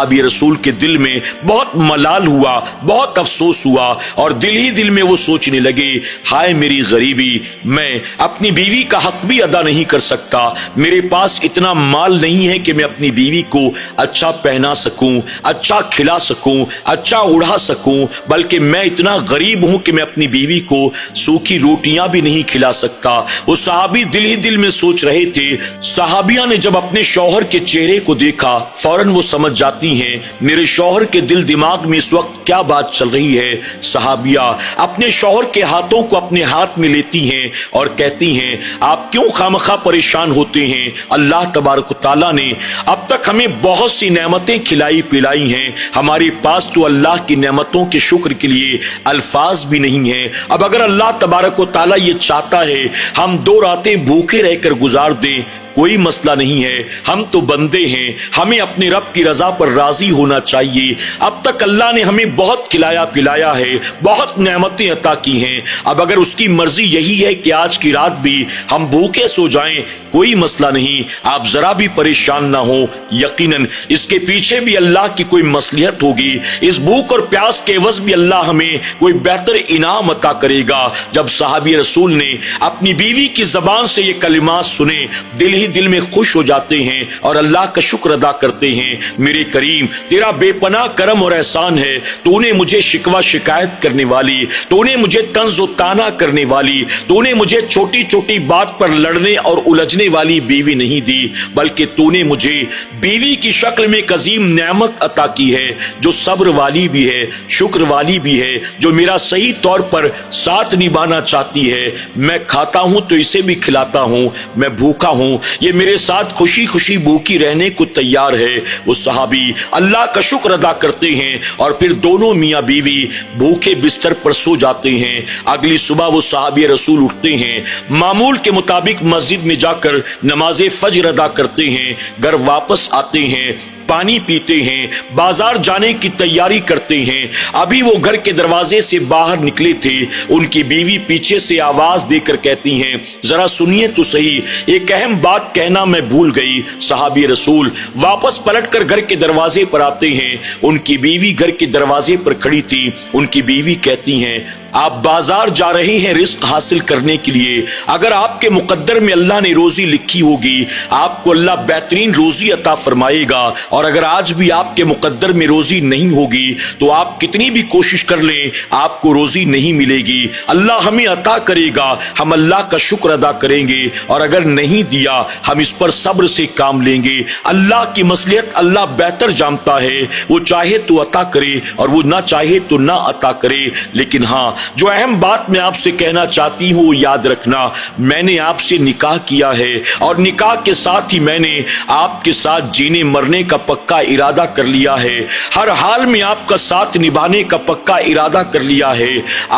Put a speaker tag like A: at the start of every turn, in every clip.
A: صحابی رسول کے دل میں بہت ملال ہوا، بہت افسوس ہوا، اور دل ہی دل میں وہ سوچنے لگے، ہائے میری غریبی، میں اپنی بیوی کا حق بھی ادا نہیں کر سکتا، میرے پاس اتنا مال نہیں ہے کہ میں اپنی بیوی کو اچھا پہنا سکوں، اچھا کھلا سکوں، اچھا اڑا سکوں، بلکہ میں اتنا غریب ہوں کہ میں اپنی بیوی کو سوکھی روٹیاں بھی نہیں کھلا سکتا۔ وہ صحابی دل ہی دل میں سوچ رہے تھے۔ صحابیہ نے جب اپنے شوہر کے چہرے کو دیکھا، فوراً وہ سمجھ جاتی ہیں میرے شوہر کے دل دماغ میں اس وقت کیا بات چل رہی ہے۔ صحابیہ اپنے شوہر کے ہاتھوں کو اپنے ہاتھ میں لیتی ہیں اور کہتی ہیں، آپ کیوں خامخواہ پریشان ہوتے ہیں؟ اللہ تبارک و تعالیٰ نے اب تک ہمیں بہت سی نعمتیں کھلائی پلائی ہیں، ہمارے پاس تو اللہ کی نعمتوں کے شکر کے لیے الفاظ بھی نہیں ہیں۔ اب اگر اللہ تبارک و تعالیٰ یہ چاہتا ہے ہم 2 راتیں بھوکے رہ کر گزار دیں، کوئی مسئلہ نہیں ہے، ہم تو بندے ہیں، ہمیں اپنے رب کی رضا پر راضی ہونا چاہیے۔ اب تک اللہ نے ہمیں بہت کھلایا پلایا ہے، بہت نعمتیں عطا کی ہیں، اب اگر اس کی مرضی یہی ہے کہ آج کی رات بھی ہم بھوکے سو جائیں، کوئی مسئلہ نہیں، آپ ذرا بھی پریشان نہ ہوں، یقیناً اس کے پیچھے بھی اللہ کی کوئی مصلحت ہوگی، اس بھوک اور پیاس کے عوض بھی اللہ ہمیں کوئی بہتر انعام عطا کرے گا۔ جب صحابی رسول نے اپنی بیوی کی زبان سے یہ کلمات سنے، دل ہی دل میں خوش ہو جاتے ہیں اور اللہ کا شکر ادا کرتے ہیں۔ میرے کریم، تیرا بے پناہ کرم اور احسان ہے، تو نے مجھے شکوہ شکایت کرنے والی، تو نے مجھے طنز و طعنہ کرنے والی، تو نے مجھے چھوٹی چھوٹی بات پر لڑنے اور الجھنے والی بیوی نہیں دی، بلکہ تو نے مجھے بیوی کی شکل میں ایک عظیم نعمت عطا کی ہے، جو صبر والی بھی ہے، شکر والی بھی ہے، جو میرا صحیح طور پر ساتھ نبھانا چاہتی ہے۔ میں کھاتا ہوں تو اسے بھی کھلاتا ہوں، میں بھوکا ہوں، یہ میرے ساتھ خوشی خوشی بھوکی رہنے کو تیار ہے۔ وہ صحابی اللہ کا شکر ادا کرتے ہیں اور پھر دونوں میاں بیوی بھوکے بستر پر سو جاتے ہیں۔ اگلی صبح وہ صحابی رسول اٹھتے ہیں، معمول کے مطابق مسجد میں جا کر نماز فجر ادا کرتے ہیں، گھر واپس آتے ہیں، پانی پیتے ہیں، بازار جانے کی تیاری کرتے ہیں۔ ابھی وہ گھر کے دروازے سے باہر نکلے تھے، ان کی بیوی پیچھے سے آواز دے کر کہتی ہیں، ذرا سنیے تو صحیح، ایک اہم بات کہنا میں بھول گئی۔ صحابی رسول واپس پلٹ کر گھر کے دروازے پر آتے ہیں، ان کی بیوی گھر کے دروازے پر کھڑی تھی۔ ان کی بیوی کہتی ہیں، آپ بازار جا رہے ہیں رزق حاصل کرنے کے لیے، اگر آپ کے مقدر میں اللہ نے روزی لکھی ہوگی، آپ کو اللہ بہترین روزی عطا فرمائے گا، اور اگر آج بھی آپ کے مقدر میں روزی نہیں ہوگی تو آپ کتنی بھی کوشش کر لیں آپ کو روزی نہیں ملے گی، اللہ ہمیں عطا کرے گا، ہم اللہ کا شکر ادا کریں گے، اور اگر نہیں دیا ہم اس پر صبر سے کام لیں گے۔ اللہ کی مصلحت اللہ بہتر جانتا ہے، وہ چاہے تو عطا کرے اور وہ نہ چاہے تو نہ عطا کرے۔ لیکن ہاں، جو اہم بات میں آپ سے کہنا چاہتی ہوں وہ یاد رکھنا، میں نے آپ سے نکاح کیا ہے، اور نکاح کے ساتھ ہی میں نے آپ کے ساتھ جینے مرنے کا پکا ارادہ کر لیا ہے، ہر حال میں آپ کا ساتھ نبھانے کا پکا ارادہ کر لیا ہے۔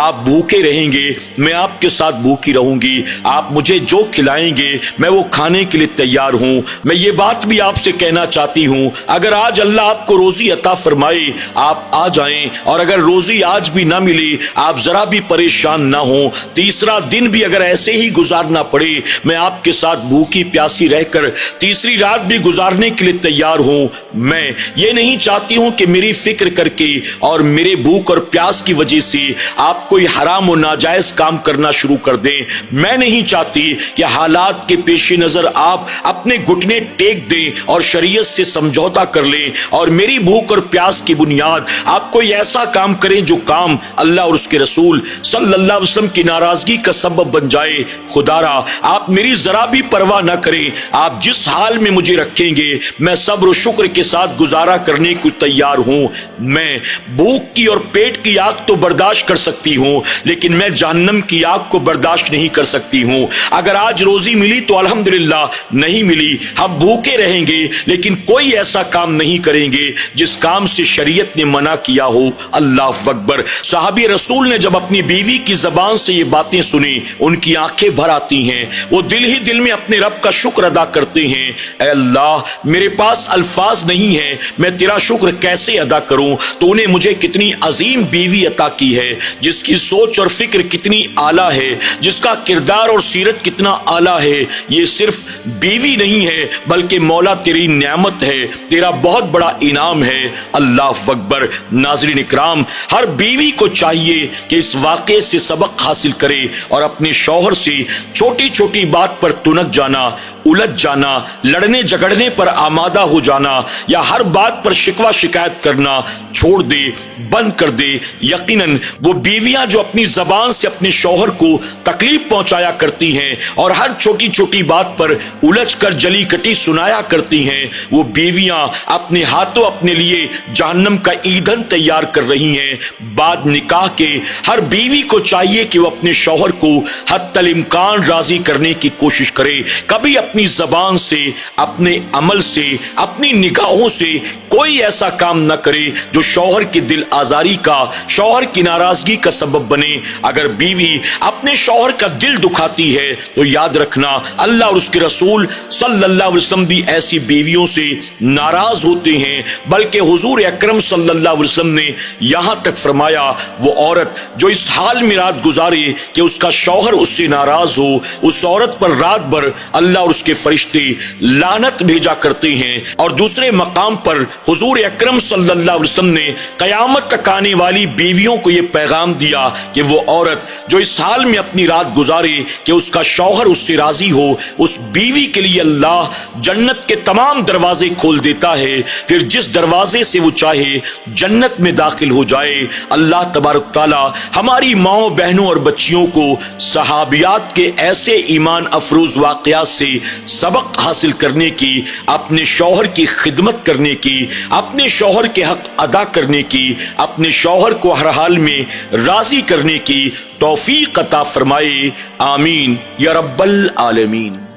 A: آپ بھوکے رہیں گے، میں آپ کے ساتھ بھوکی رہوں گی، آپ مجھے جو کھلائیں گے میں وہ کھانے کے لیے تیار ہوں۔ میں یہ بات بھی آپ سے کہنا چاہتی ہوں، اگر آج اللہ آپ کو روزی عطا فرمائے آپ آ جائیں، اور اگر روزی آج بھی نہ ملی آپ ذرا بھی پریشان نہ ہوں، تیسرا دن بھی اگر ایسے ہی گزارنا پڑے میں آپ کے ساتھ بھوکی پیاسی رہ کر تیسری رات بھی گزارنے کے لیے تیار ہوں۔ میں یہ نہیں چاہتی ہوں کہ میری فکر کر کے اور میرے بھوک اور پیاس کی وجہ سے آپ کوئی حرام و ناجائز کام کرنا شروع کر دیں، میں نہیں چاہتی کہ حالات کے پیش نظر آپ اپنے گھٹنے ٹیک دیں اور شریعت سے سمجھوتا کر لیں، اور میری بھوک اور پیاس کی بنیاد آپ کوئی ایسا کام کریں جو کام اللہ اور اس کے رسول صلی اللہ علیہ وسلم کی ناراضگی کا سبب بن جائے۔ خدا را آپ میری ذرا بھی پرواہ نہ کریں، آپ جس حال میں مجھے رکھیں گے میں صبر و شکر کے ساتھ گزارا کرنے کو تیار ہوں۔ میں بھوک کی اور پیٹ کی آگ تو برداشت کر سکتی ہوں، لیکن میں جہنم کی آگ کو برداشت نہیں کر سکتی ہوں۔ اگر آج روزی ملی تو الحمدللہ، نہیں ملی ہم بھوکے رہیں گے، لیکن کوئی ایسا کام نہیں کریں گے جس کام سے شریعت نے منع کیا ہو۔ اللہ اکبر۔ صحابی رسول نے جب جب اپنی بیوی کی زبان سے یہ باتیں سنیں ان کی آنکھیں بھر آتی ہیں، وہ دل ہی دل میں اپنے رب کا شکر ادا کرتے ہیں، اے اللہ میرے پاس الفاظ نہیں ہے، میں تیرا شکر کیسے ادا کروں؟ تو نے مجھے کتنی عظیم بیوی عطا کی ہے، جس کی سوچ اور فکر کتنی اعلیٰ ہے، جس کا کردار اور سیرت کتنا اعلیٰ ہے۔ یہ صرف بیوی نہیں ہے بلکہ مولا تیری نعمت ہے، تیرا بہت بڑا انعام ہے۔ اللہ اکبر۔ ناظرین اکرام، ہر بیوی کو چاہیے کہ اس واقعے سے سبق حاصل کرے اور اپنے شوہر سے چھوٹی چھوٹی بات پر تنک جانا، الجھ جانا، لڑنے جھگڑنے پر آمادہ ہو جانا یا ہر بات پر شکوہ شکایت کرنا چھوڑ دے، بند کر دے۔ یقیناً وہ بیویاں جو اپنی زبان سے اپنے شوہر کو تکلیف پہنچایا کرتی ہیں اور ہر چھوٹی چھوٹی بات پر الجھ کر جلی کٹی سنایا کرتی ہیں، وہ بیویاں اپنے ہاتھوں اپنے لیے جہنم کا ایندھن تیار کر رہی ہیں۔ بعد نکاح کے ہر بیوی کو چاہیے کہ وہ اپنے شوہر کو حتی الامکان راضی کرنے کی کوشش کرے، کبھی اپنی زبان سے، اپنے عمل سے، اپنی نگاہوں سے کوئی ایسا کام نہ کرے جو شوہر کی دل آزاری کا، شوہر کی ناراضگی کا سبب بنے۔ اگر بیوی اپنے شوہر کا دل دکھاتی ہے تو یاد رکھنا اللہ اور اس کے رسول صلی اللہ علیہ وسلم بھی ایسی بیویوں سے ناراض ہوتے ہیں، بلکہ حضور اکرم صلی اللہ علیہ وسلم نے یہاں تک فرمایا وہ عورت جو اس حال میں رات گزارے کہ اس کا شوہر اس سے ناراض ہو، اس عورت پر رات بھر اللہ اور اس کے فرشتے لعنت بھیجا کرتے ہیں۔ اور دوسرے مقام پر حضور اکرم صلی اللہ علیہ وسلم نے قیامت تک آنے والی بیویوں کو یہ پیغام دیا کہ وہ عورت جو اس حال میں اپنی رات گزارے کہ اس کا شوہر اس سے راضی ہو، اس بیوی کے لیے اللہ جنت کے تمام دروازے کھول دیتا ہے، پھر جس دروازے سے وہ چاہے جنت میں داخل ہو جائے۔ اللہ تبارک تعالی ہماری ماؤں بہنوں اور بچیوں کو صحابیات کے ایسے ایمان افروز واقعات سے سبق حاصل کرنے کی، اپنے شوہر کی خدمت کرنے کی، اپنے شوہر کے حق ادا کرنے کی، اپنے شوہر کو ہر حال میں راضی کرنے کی توفیق عطا فرمائے۔ آمین یا رب العالمین۔